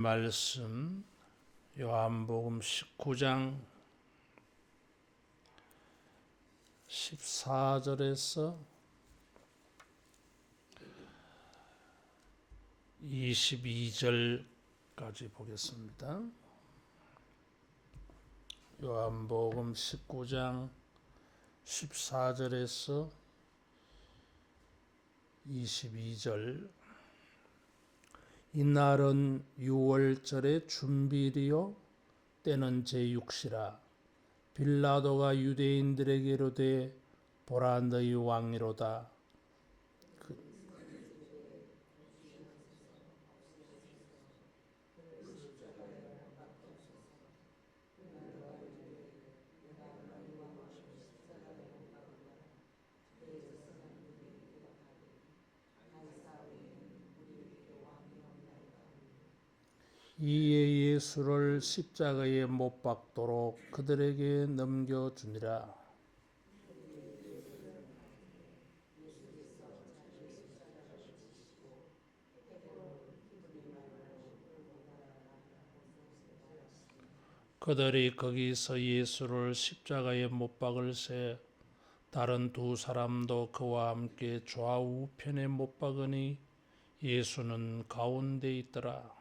말씀 요한복음 19장 14절에서 22절까지 보겠습니다. 요한복음 19장 14절에서 22절. 이날은 유월절의 준비일이요 때는 제6시라. 빌라도가 유대인들에게 이르되 보라 너희 왕이로다. 이에 예수를 십자가에 못 박도록 그들에게 넘겨주니라. 그들이 거기서 예수를 십자가에 못 박을새 다른 두 사람도 그와 함께 좌우편에 못 박으니 예수는 가운데 있더라.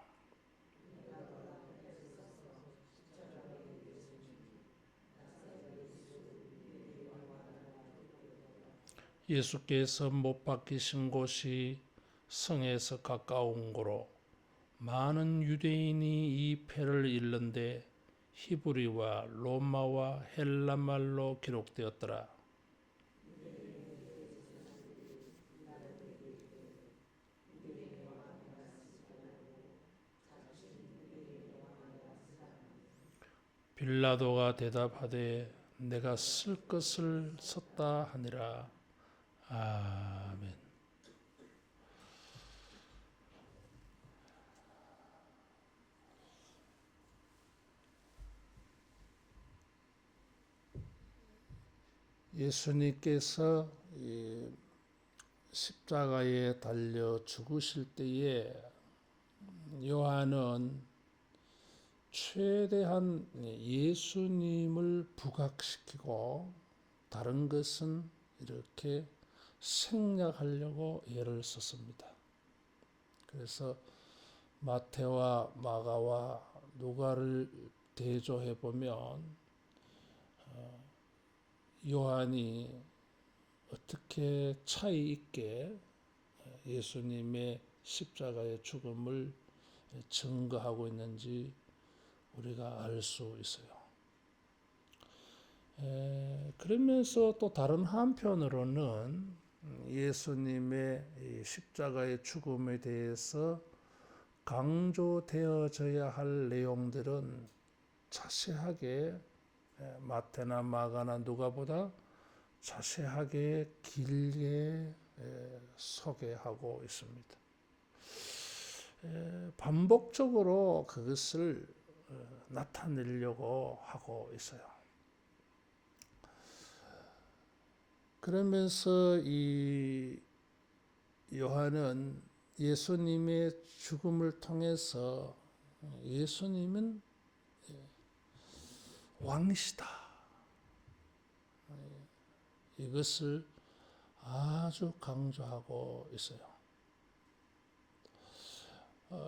예수께서 못 박히신 곳이 성에서 가까운 고로 많은 유대인이 이 패를 읽는데 히브리와 로마와 헬라 말로 기록되었더라. 빌라도가 대답하되 내가 쓸 것을 썼다 하니라. 아멘. 예수님께서 십자가에 달려 죽으실 때에 요한은 최대한 예수님을 부각시키고 다른 것은 이렇게 생략하려고 애를 썼습니다. 그래서 마태와 마가와 누가를 대조해 보면 요한이 어떻게 차이 있게 예수님의 십자가의 죽음을 증거하고 있는지 우리가 알 수 있어요. 그러면서 또 다른 한편으로는 예수님의 십자가의 죽음에 대해서 강조되어져야 할 내용들은 자세하게 마태나 마가나 누가보다 자세하게 길게 소개하고 있습니다. 반복적으로 그것을 나타내려고 하고 있어요. 그러면서 이 요한은 예수님의 죽음을 통해서 예수님은 왕이시다. 이것을 아주 강조하고 있어요.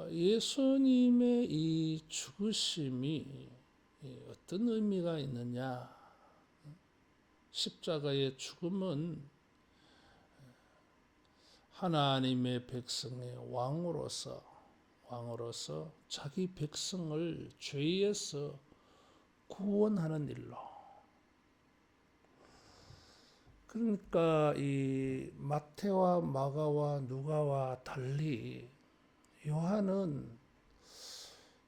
예수님의 이 죽으심이 어떤 의미가 있느냐? 십자가의 죽음은 하나님의 백성의 왕으로서 자기 백성을 죄에서 구원하는 일로. 그러니까 이 마태와 마가와 누가와 달리 요한은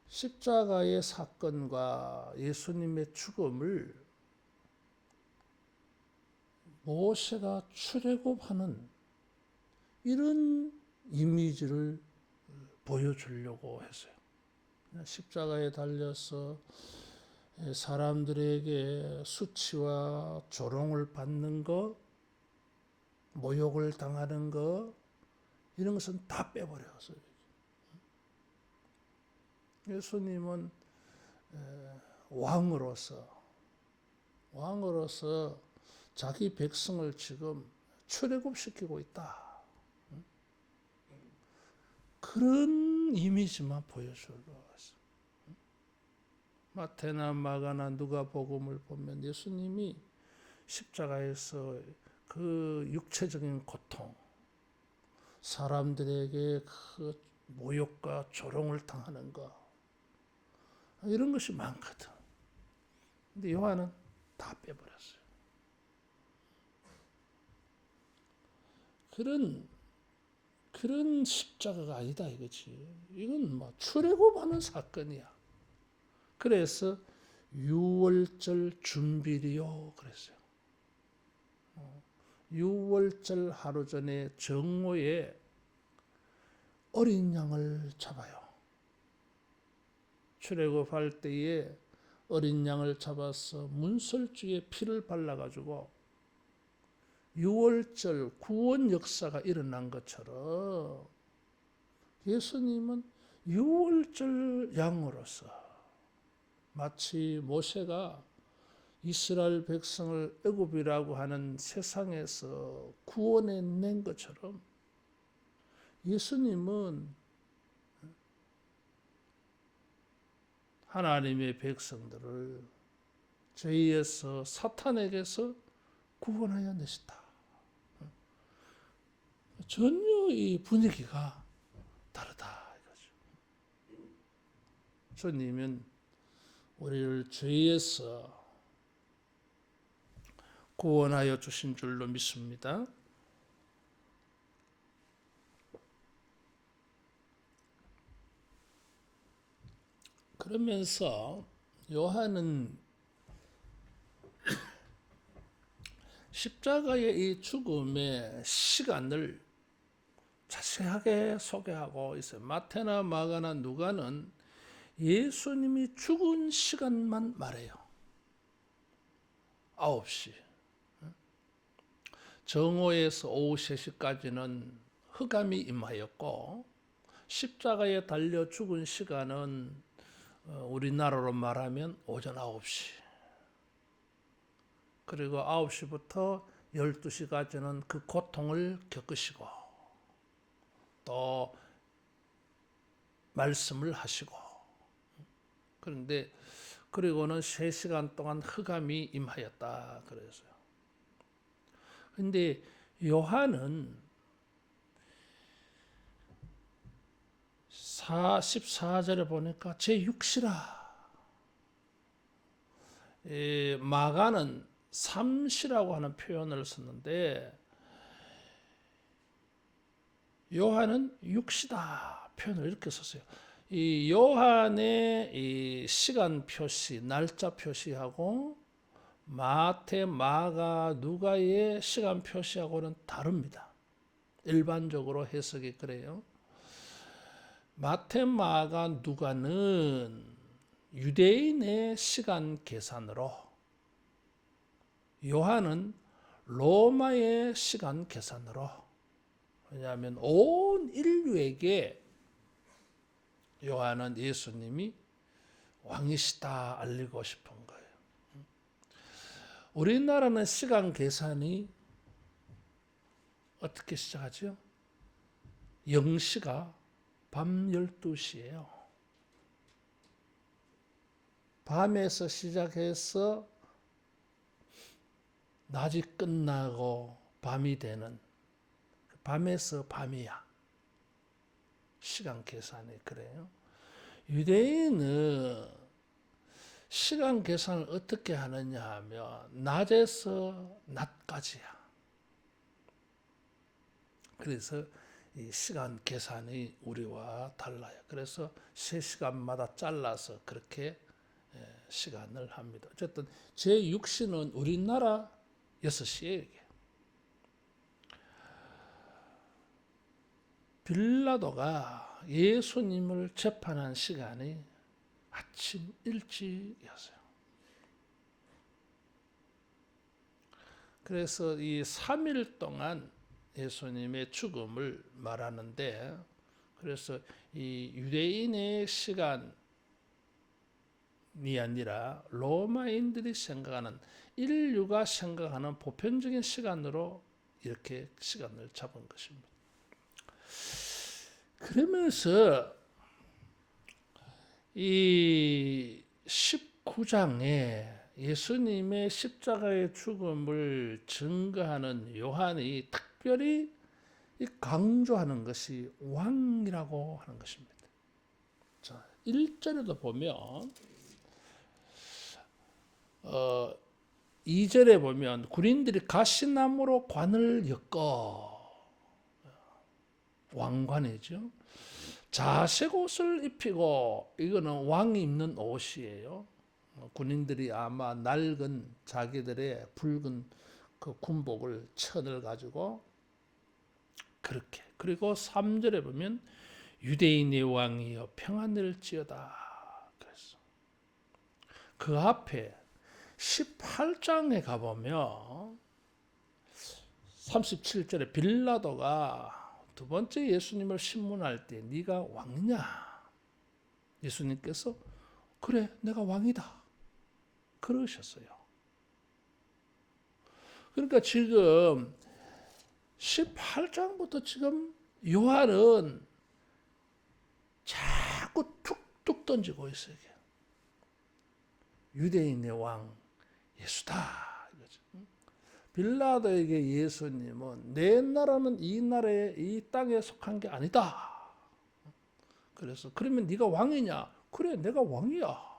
십자가의 사건과 예수님의 죽음을 모세가 출애굽하는 이런 이미지를 보여주려고 했어요. 십자가에 달려서 사람들에게 수치와 조롱을 받는 것, 모욕을 당하는 것, 이런 것은 다 빼버렸어요. 예수님은 왕으로서 자기 백성을 지금 출애굽시키고 있다. 그런 이미지만 보여주는 것 같습니다. 마태나 마가나 누가복음을 보면 예수님이 십자가에서 그 육체적인 고통, 사람들에게 그 모욕과 조롱을 당하는 것, 이런 것이 많거든. 근데 요한은 다 빼버렸어요. 그런 십자가가 아니다 이거지. 이건 뭐 출애굽하는 사건이야. 그래서 유월절 준비리요 그랬어요. 유월절 하루 전에 정오에 어린 양을 잡아요. 출애굽할 때에 어린 양을 잡아서 문설주에 피를 발라가지고 유월절 구원 역사가 일어난 것처럼 예수님은 유월절 양으로서 마치 모세가 이스라엘 백성을 애굽이라고 하는 세상에서 구원해낸 것처럼 예수님은 하나님의 백성들을 죄에서 사탄에게서 구원하여 내셨다. 전혀 이 분위기가 다르다 이거죠. 주님은 우리를 죄에서 구원하여 주신 줄로 믿습니다. 그러면서 요한은 십자가의 이 죽음의 시간을 자세하게 소개하고 있어요. 마태나 마가나 누가는 예수님이 죽은 시간만 말해요. 9시. 정오에서 오후 3시까지는 흑암이 임하였고 십자가에 달려 죽은 시간은 우리나라로 말하면 오전 9시. 그리고 9시부터 12시까지는 그 고통을 겪으시고 또 말씀을 하시고 그런데 그리고는 3시간 동안 흑암이 임하였다 그랬어요. 근데 요한은 14절에 보니까 제6시라. 마가는 3시라고 하는 표현을 썼는데 요한은 6시다 표현을 이렇게 썼어요. 이 요한의 이 시간 표시, 날짜 표시하고 마태, 마가, 누가의 시간 표시하고는 다릅니다. 일반적으로 해석이 그래요. 마태, 마가, 누가는 유대인의 시간 계산으로, 요한은 로마의 시간 계산으로. 왜냐하면 온 인류에게 요한은 예수님이 왕이시다 알리고 싶은 거예요. 우리나라는 시간 계산이 어떻게 시작하죠? 0시가 밤 12시예요. 밤에서 시작해서 낮이 끝나고 밤이 되는, 밤에서 밤이야. 시간 계산이 그래요. 유대인은 시간 계산을 어떻게 하느냐 하면 낮에서 낮까지야. 그래서 이 시간 계산이 우리와 달라요. 그래서 3시간마다 잘라서 그렇게 시간을 합니다. 어쨌든 제6시는 우리나라 6시예요. 이게. 빌라도가 예수님을 재판한 시간이 아침 일찍이었어요. 그래서 이 3일 동안 예수님의 죽음을 말하는데, 그래서 이 유대인의 시간 아니라 로마인들이 생각하는, 인류가 생각하는 보편적인 시간으로 이렇게 시간을 잡은 것입니다. 그러면서 이 19장에 예수님의 십자가의 죽음을 증거하는 요한이 특별히 강조하는 것이 왕이라고 하는 것입니다. 자, 1절에도 보면 2절에 보면 군인들이 가시나무로 관을 엮어, 왕관이죠. 자색 옷을 입히고, 이거는 왕이 입는 옷이에요. 군인들이 아마 낡은 자기들의 붉은 그 군복을, 천을 가지고 그렇게. 그리고 3절에 보면 유대인의 왕이여 평안을지어다. 그랬어. 그 앞에 18장에 가보면 37절에 빌라도가 두 번째 예수님을 신문할 때 네가 왕이냐? 예수님께서 그래, 내가 왕이다. 그러셨어요. 그러니까 지금 18장부터 지금 요한은 자꾸 툭툭 던지고 있어요. 유대인의 왕 예수다. 이거죠. 빌라도에게 예수님은 내 나라는 이 나라에, 이 땅에 속한 게 아니다. 그래서 그러면 네가 왕이냐? 그래, 내가 왕이야.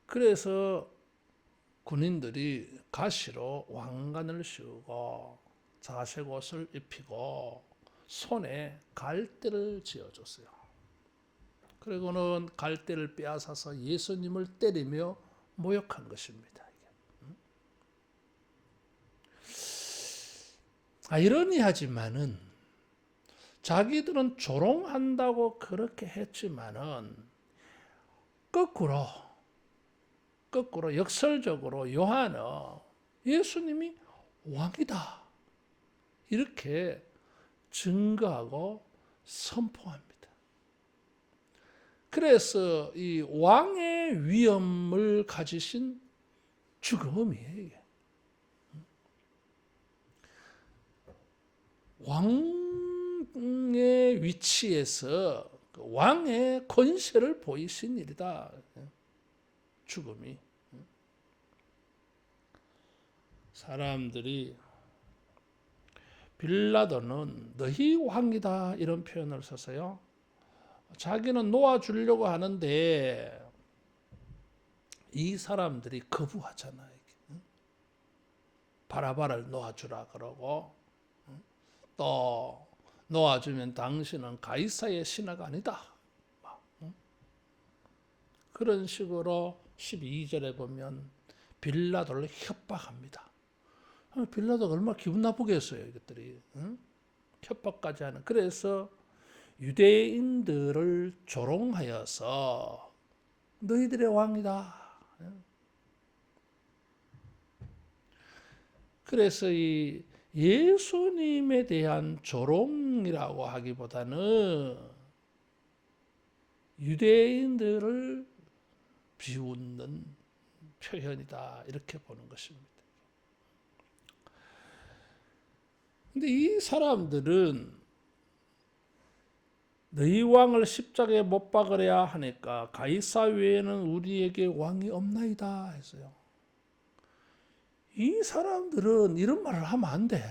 그래서 군인들이 가시로 왕관을 씌우고 자색 옷을 입히고 손에 갈대를 쥐어줬어요. 그리고는 갈대를 빼앗아서 예수님을 때리며 모욕한 것입니다. 아이러니하지만은 자기들은 조롱한다고 그렇게 했지만은 거꾸로 역설적으로 요한은 예수님이 왕이다 이렇게 증거하고 선포합니다. 그래서 이 왕의 위엄을 가지신 죽음이에요. 이게. 왕의 위치에서 왕의 권세를 보이신 일이다. 죽음이. 사람들이 빌라도는 너희 왕이다 이런 표현을 써서요. 자기는 놓아주려고 하는데 이 사람들이 거부하잖아요. 바라바를 놓아주라 그러고 또 놓아주면 당신은 가이사의 신하가 아니다. 그런 식으로 12절에 보면 빌라도를 협박합니다. 빌라도가 얼마나 기분 나쁘겠어요. 이것들이. 협박까지 하는. 그래서 유대인들을 조롱하여서 너희들의 왕이다. 그래서 이 예수님에 대한 조롱이라고 하기보다는 유대인들을 비웃는 표현이다. 이렇게 보는 것입니다. 근데 이 사람들은 너희 왕을 십자가에 못 박으려 하니까 가이사 외에는 우리에게 왕이 없나이다 했어요. 이 사람들은 이런 말을 하면 안 돼.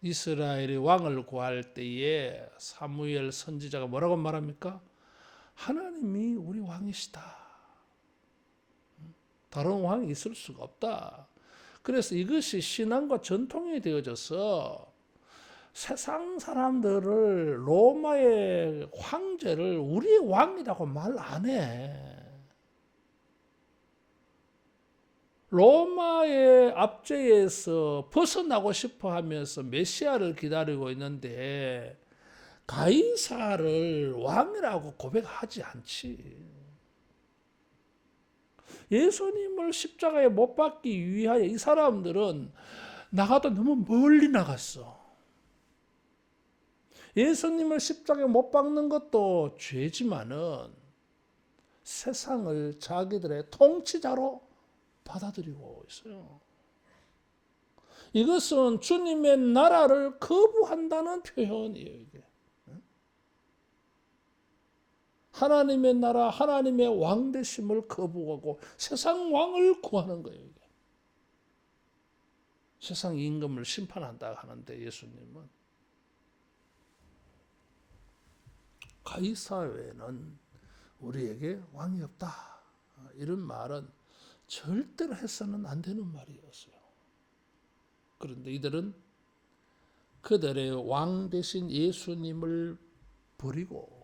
이스라엘이 왕을 구할 때에 사무엘 선지자가 뭐라고 말합니까? 하나님이 우리 왕이시다. 다른 왕이 있을 수가 없다. 그래서 이것이 신앙과 전통이 되어져서 세상 사람들을 로마의 황제를 우리의 왕이라고 말 안 해. 로마의 압제에서 벗어나고 싶어 하면서 메시아를 기다리고 있는데 가이사를 왕이라고 고백하지 않지. 예수님을 십자가에 못 박기 위하여 이 사람들은 나가다 너무 멀리 나갔어. 예수님을 십자가에 못 박는 것도 죄지만은 세상을 자기들의 통치자로 받아들이고 있어요. 이것은 주님의 나라를 거부한다는 표현이에요. 이게. 하나님의 나라, 하나님의 왕되심을 거부하고 세상 왕을 구하는 거예요. 이게. 세상 임금을 심판한다 하는데 예수님은 가이사 외에는 우리에게 왕이 없다. 이런 말은 절대로 해서는 안 되는 말이었어요. 그런데 이들은 그들의 왕 대신 예수님을 버리고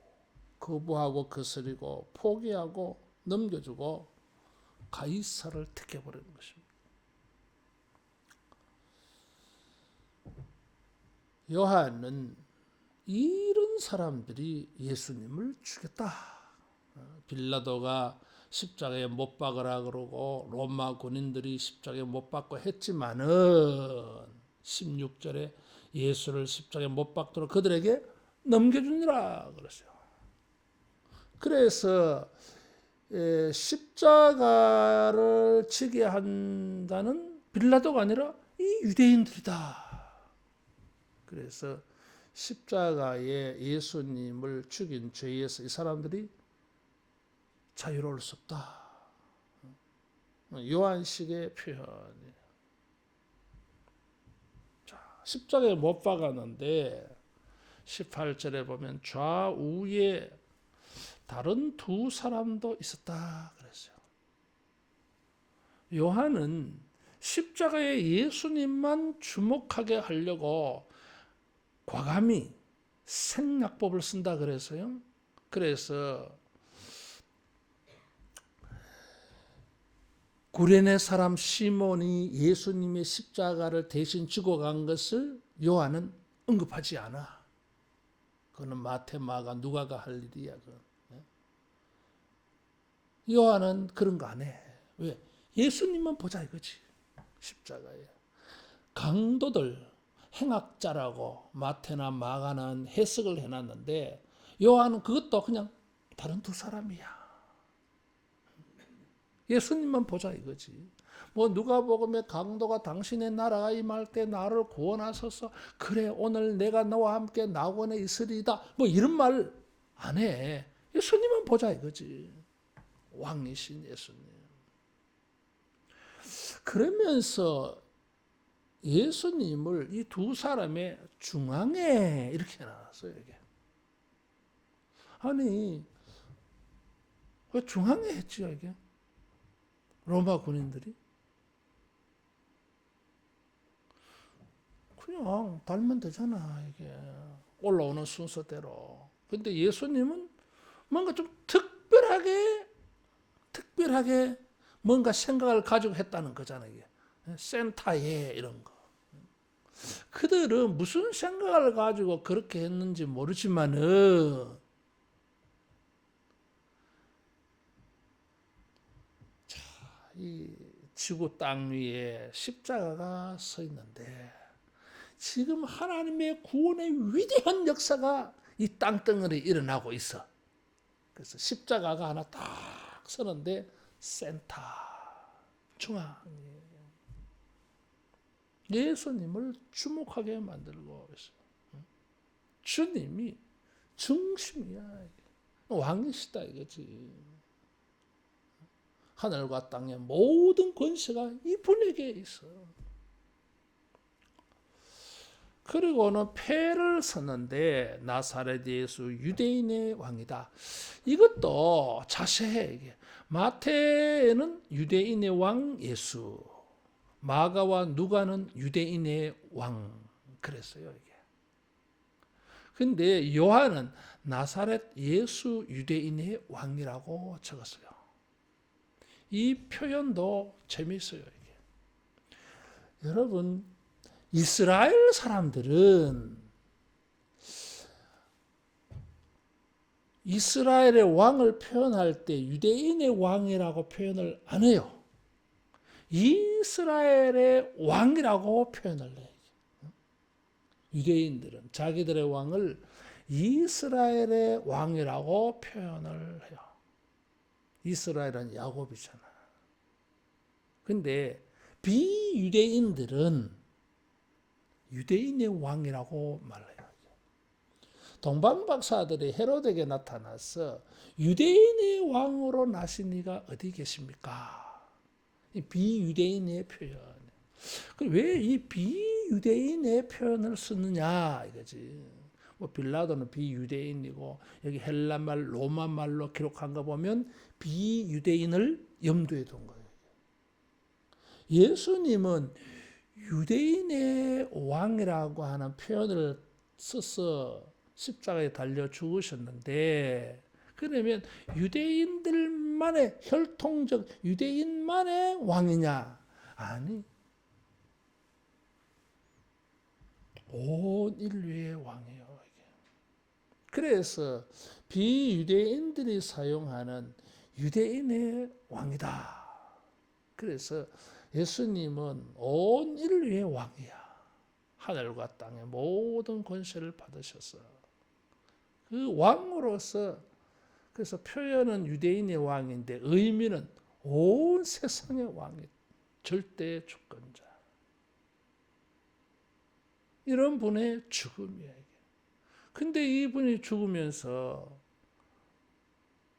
거부하고 거스리고 포기하고 넘겨주고 가이사를 택해버리는 것입니다. 요한은 이런 사람들이 예수님을 죽였다. 빌라도가 십자가에 못 박으라 그러고 로마 군인들이 십자가에 못 박고 했지만은 16절에 예수를 십자가에 못 박도록 그들에게 넘겨주니라 그랬어요. 그래서 십자가를 지게 한다는 빌라도가 아니라 이 유대인들이다. 그래서 십자가에 예수님을 죽인 죄에서 이 사람들이 자유로울 수 없다. 요한식의 표현이에요. 자, 십자가에 못 박았는데 18절에 보면 좌우에 다른 두 사람도 있었다 그랬어요. 요한은 십자가에 예수님만 주목하게 하려고 과감히 생략법을 쓴다 그래서요. 그래서 구레네 사람 시몬이 예수님의 십자가를 대신 지고 간 것을 요한은 언급하지 않아. 그거는 마태, 마가, 누가가 할 일이야. 요한은 그런 거 안 해. 왜? 예수님만 보자 이거지. 십자가에. 강도들, 행악자라고 마태나 마가는 해석을 해놨는데 요한은 그것도 그냥 다른 두 사람이야. 예수님만 보자 이거지. 뭐 누가복음에 강도가 당신의 나라가 임할 때 나를 구원하소서. 그래 오늘 내가 너와 함께 낙원에 있으리이다. 뭐 이런 말 안 해. 예수님만 보자 이거지. 왕이신 예수님. 그러면서 예수님을 이 두 사람의 중앙에 이렇게 놔놨어요. 이게. 아니 왜 중앙에 했지요 이게? 로마 군인들이 그냥 달면 되잖아 이게 올라오는 순서대로. 근데 예수님은 뭔가 좀 특별하게 뭔가 생각을 가지고 했다는 거잖아요. 이게. 센터에 이런 거. 그들은 무슨 생각을 가지고 그렇게 했는지 모르지만은 이 지구 땅 위에 십자가가 서 있는데 지금 하나님의 구원의 위대한 역사가 이 땅덩어리에 일어나고 있어. 그래서 십자가가 하나 딱 서는데 센터, 중앙에 예수님을 주목하게 만들고 있어요. 주님이 중심이야. 왕이시다 이거지. 하늘과 땅의 모든 권세가 이분에게 있어. 그리고는 패를 썼는데 나사렛 예수 유대인의 왕이다. 이것도 자세해. 이게. 마태는 유대인의 왕 예수, 마가와 누가는 유대인의 왕 그랬어요. 이게. 근데 요한은 나사렛 예수 유대인의 왕이라고 적었어요. 이 표현도 재미있어요. 이게. 여러분 이스라엘 사람들은 이스라엘의 왕을 표현할 때 유대인의 왕이라고 표현을 안 해요. 이스라엘의 왕이라고 표현을 해요. 유대인들은 자기들의 왕을 이스라엘의 왕이라고 표현을 해요. 이스라엘은 야곱이잖아. 근데 비유대인들은 유대인의 왕이라고 말해요. 동방박사들이 헤로데에게 나타나서 유대인의 왕으로 나신 이가 어디 계십니까? 이 비유대인의 표현. 왜 이 비유대인의 표현을 쓰느냐 이거지. 뭐 빌라도는 비유대인이고 여기 헬라말, 로마말로 기록한 거 보면 비유대인을 염두에 둔 거예요. 예수님은 유대인의 왕이라고 하는 표현을 써서 십자가에 달려 죽으셨는데, 그러면 유대인들만의 혈통적 유대인만의 왕이냐? 아니, 온 인류의 왕이에요. 그래서 비유대인들이 사용하는 유대인의 왕이다. 그래서 예수님은 온 인류의 왕이야. 하늘과 땅의 모든 권세를 받으셔서 그 왕으로서, 그래서 표현은 유대인의 왕인데 의미는 온 세상의 왕이, 절대 주권자. 이런 분의 죽음이에요. 근데 이분이 죽으면서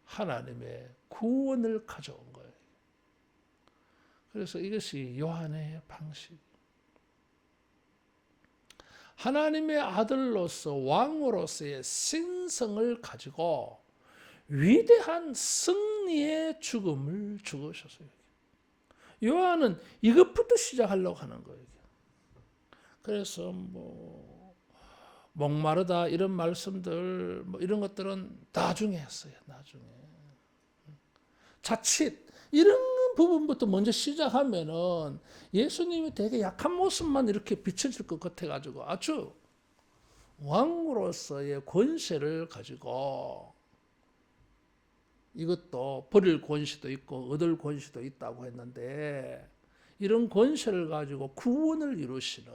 하나님의 구원을 가져온 거예요. 그래서 이것이 요한의 방식. 하나님의 아들로서 왕으로서의 신성을 가지고 위대한 승리의 죽음을 죽으셨어요. 요한은 이것부터 시작하려고 하는 거예요. 그래서 목마르다 이런 말씀들 이런 것들은 나중에 했어요. 나중에. 자칫 이런 부분부터 먼저 시작하면은 예수님이 되게 약한 모습만 이렇게 비춰질 것 같아가지고 아주 왕으로서의 권세를 가지고, 이것도 버릴 권세도 있고 얻을 권세도 있다고 했는데, 이런 권세를 가지고 구원을 이루시는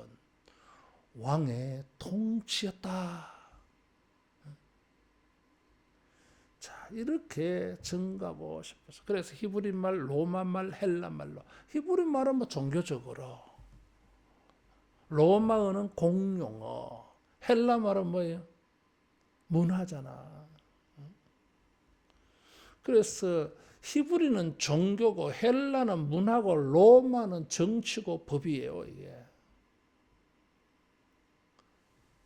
왕의 통치였다. 자, 이렇게 증가하고 싶어서. 그래서 히브리말, 로마말, 헬라말로. 히브리말은 종교적으로, 로마어는 공용어, 헬라말은 뭐예요? 문화잖아. 그래서 히브리는 종교고 헬라는 문화고 로마는 정치고 법이에요, 이게.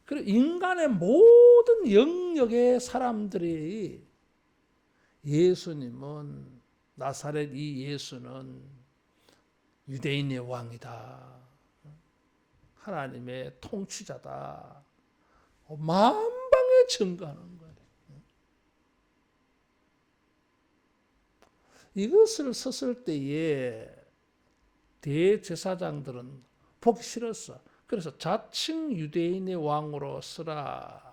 그리고 인간의 모든 영역의 사람들이 예수님은, 나사렛 이 예수는 유대인의 왕이다. 하나님의 통치자다. 만방에 증거하는 거예요. 이것을 썼을 때에 대제사장들은 보기 싫었어. 그래서 자칭 유대인의 왕으로 쓰라.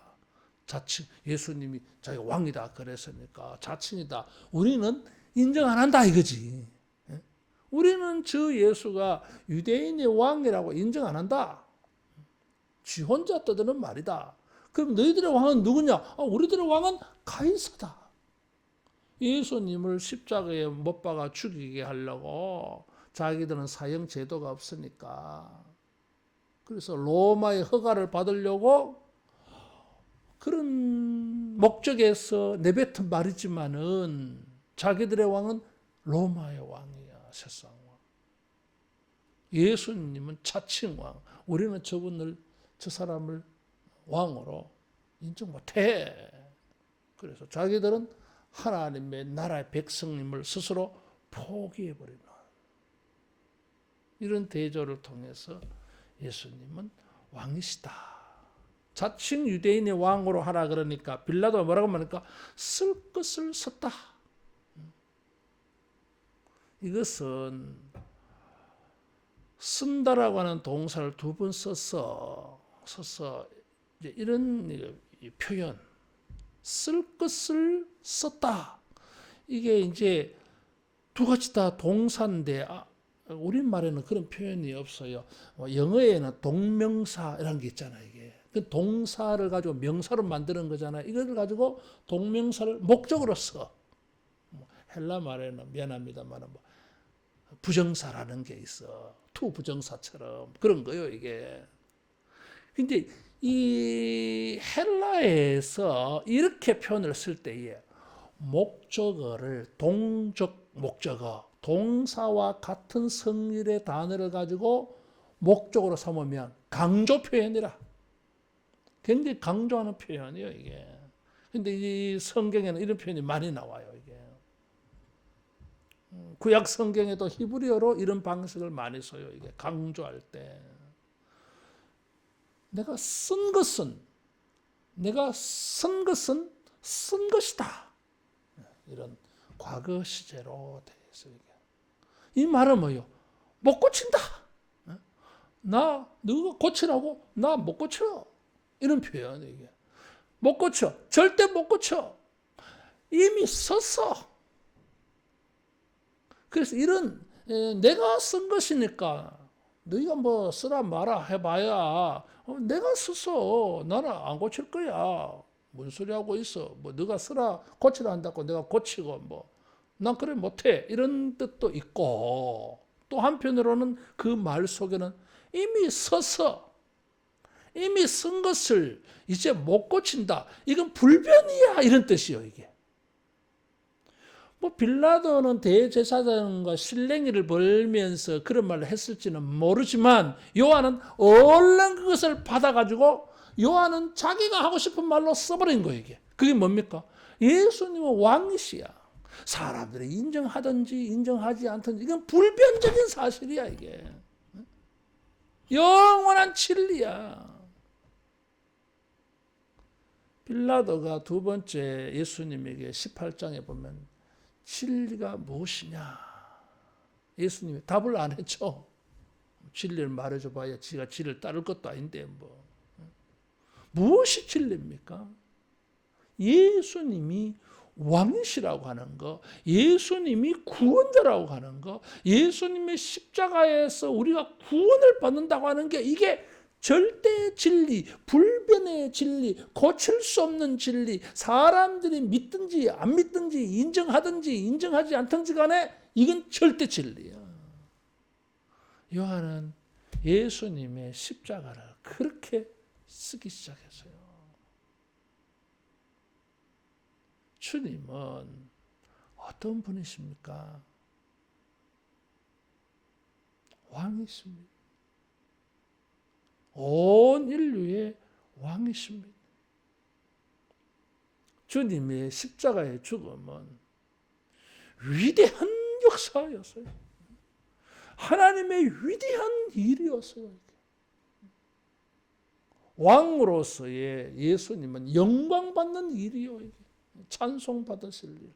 자칭 예수님이 자기가 왕이다 그랬으니까 자칭이다. 우리는 인정 안 한다 이거지. 우리는 저 예수가 유대인의 왕이라고 인정 안 한다. 지 혼자 떠드는 말이다. 그럼 너희들의 왕은 누구냐? 우리들의 왕은 가이사다. 예수님을 십자가에 못 박아 죽이게 하려고, 자기들은 사형 제도가 없으니까. 그래서 로마의 허가를 받으려고 그런 목적에서 내뱉은 말이지만은 자기들의 왕은 로마의 왕이야, 세상 왕. 예수님은 자칭 왕. 우리는 저 사람을 왕으로 인정 못해. 그래서 자기들은 하나님의 나라의 백성님을 스스로 포기해버리는 이런 대조를 통해서 예수님은 왕이시다. 자칭 유대인의 왕으로 하라 그러니까 빌라도가 뭐라고 말하니까 쓸 것을 썼다. 이것은 쓴다라고 하는 동사를 두 번 써서 이제 이런 표현, 쓸 것을 썼다. 이게 이제 두 가지 다 동사인데 우리말에는 그런 표현이 없어요. 영어에는 동명사 이런 게 있잖아요. 이게 그 동사를 가지고 명사로 만드는 거잖아요. 이걸 가지고 동명사를 목적으로 써. 헬라 말에는 미안합니다만 뭐 부정사라는 게 있어. 투 부정사처럼 그런 거예요, 이게. 근데 이 헬라에서 이렇게 표현을 쓸 때에 목적어를 동적 목적어, 동사와 같은 성질의 단어를 가지고 목적으로 삼으면 강조 표현이라. 굉장히 강조하는 표현이에요, 이게. 근데 이 성경에는 이런 표현이 많이 나와요, 이게. 구약 성경에도 히브리어로 이런 방식을 많이 써요, 이게. 강조할 때. 내가 쓴 것은 쓴 것이다. 이런 과거 시제로 되어 있어요. 이 말은 뭐예요? 못 고친다. 나 너가 고치라고? 나 못 고쳐. 이런 표현이에요. 이게. 못 고쳐. 절대 못 고쳐. 이미 썼어. 그래서 이런 내가 쓴 것이니까 너희가 뭐 쓰라 마라 해봐야 내가 썼어. 나는 안 고칠 거야. 뭔 소리 하고 있어. 뭐 너가 쓰라 고치라 한다고 내가 고치고 뭐 난 그래 못해. 이런 뜻도 있고 또 한편으로는 그 말 속에는 이미 써서 이미 쓴 것을 이제 못 고친다. 이건 불변이야. 이런 뜻이요, 이게. 뭐 빌라도는 대제사장과 실랭이를 벌면서 그런 말을 했을지는 모르지만 요한은 얼른 그것을 받아가지고 요한은 자기가 하고 싶은 말로 써버린 거예요, 이게. 그게 뭡니까? 예수님은 왕이시야. 사람들이 인정하든지 인정하지 않든지 이건 불변적인 사실이야, 이게. 영원한 진리야. 빌라도가 두 번째 예수님에게 18장에 보면 진리가 무엇이냐? 예수님이 답을 안 했죠. 진리를 말해줘 봐야 지가 진리를 따를 것도 아닌데 뭐. 무엇이 진리입니까? 예수님이 왕이시라고 하는 거, 예수님이 구원자라고 하는 거, 예수님의 십자가에서 우리가 구원을 받는다고 하는 게 이게 절대 진리, 불변의 진리, 고칠 수 없는 진리, 사람들이 믿든지 안 믿든지 인정하든지 인정하지 않든지 간에 이건 절대 진리야. 요한은 예수님의 십자가를 그렇게 쓰기 시작했어요. 주님은 어떤 분이십니까? 왕이십니다. 온 인류의 왕이십니다. 주님의 십자가의 죽음은 위대한 역사였어요. 하나님의 위대한 일이었어요. 왕으로서의 예수님은 영광받는 일이요. 찬송받으실 일.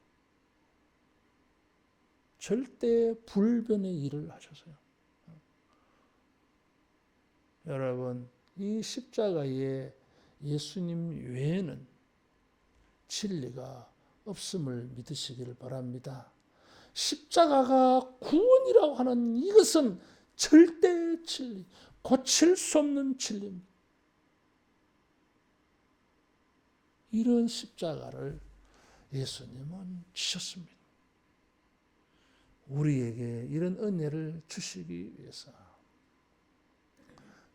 절대 불변의 일을 하셨어요. 여러분, 이 십자가에 예수님 외에는 진리가 없음을 믿으시기를 바랍니다. 십자가가 구원이라고 하는 이것은 절대 진리, 고칠 수 없는 진리입니다. 이런 십자가를 예수님은 지셨습니다. 우리에게 이런 은혜를 주시기 위해서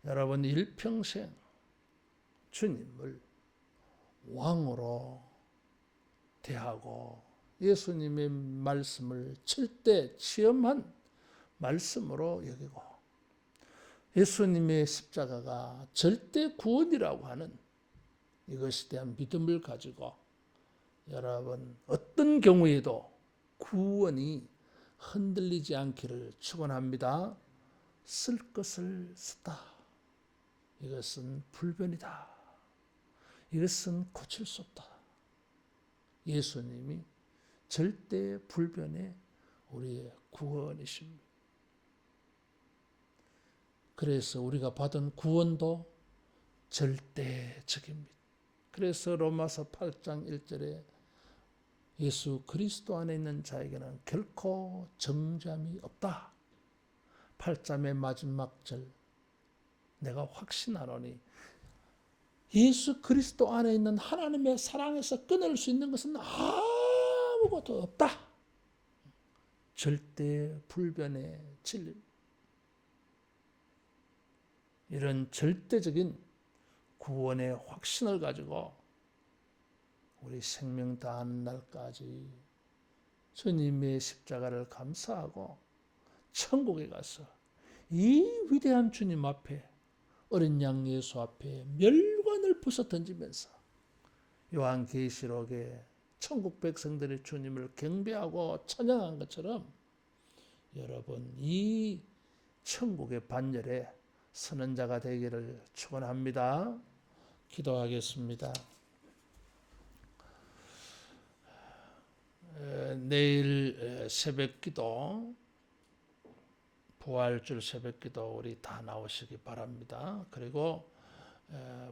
여러분 일평생 주님을 왕으로 대하고 예수님의 말씀을 절대 체험한 말씀으로 여기고 예수님의 십자가가 절대 구원이라고 하는 이것에 대한 믿음을 가지고 여러분 어떤 경우에도 구원이 흔들리지 않기를 축원합니다. 쓸 것을 쓰다. 이것은 불변이다. 이것은 고칠 수 없다. 예수님이 절대 불변의 우리의 구원이십니다. 그래서 우리가 받은 구원도 절대적입니다. 그래서 로마서 8장 1절에 예수 그리스도 안에 있는 자에게는 결코 정죄함이 없다. 8장의 마지막 절 내가 확신하노니 예수 그리스도 안에 있는 하나님의 사랑에서 끊을 수 있는 것은 아무것도 없다. 절대 불변의 진리. 이런 절대적인 구원의 확신을 가지고 우리 생명 다하는 날까지 주님의 십자가를 감사하고 천국에 가서 이 위대한 주님 앞에, 어린 양 예수 앞에 멸관을 부숴 던지면서 요한계시록에 천국 백성들이 주님을 경배하고 찬양한 것처럼 여러분 이 천국의 반열에 서는 자가 되기를 축원합니다. 기도하겠습니다. 내일 새벽기도, 부활절 새벽기도 우리 다 나오시기 바랍니다. 그리고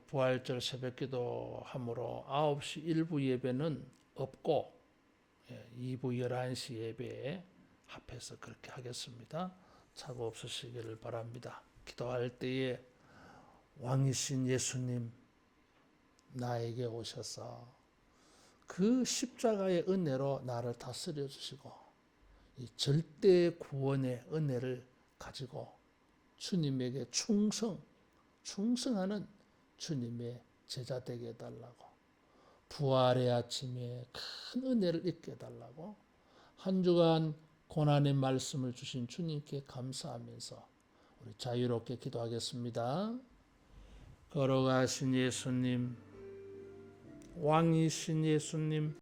부활절 새벽기도 함으로 9시 1부 예배는 없고 2부 11시 예배에 합해서 그렇게 하겠습니다. 착오 없으시기를 바랍니다. 기도할 때에 왕이신 예수님 나에게 오셔서 그 십자가의 은혜로 나를 다스려 주시고 이 절대 구원의 은혜를 가지고 주님에게 충성하는 주님의 제자 되게 해달라고, 부활의 아침에 큰 은혜를 입게 해달라고, 한 주간 고난의 말씀을 주신 주님께 감사하면서 우리 자유롭게 기도하겠습니다. 걸어가신 예수님, 왕이신 예수님,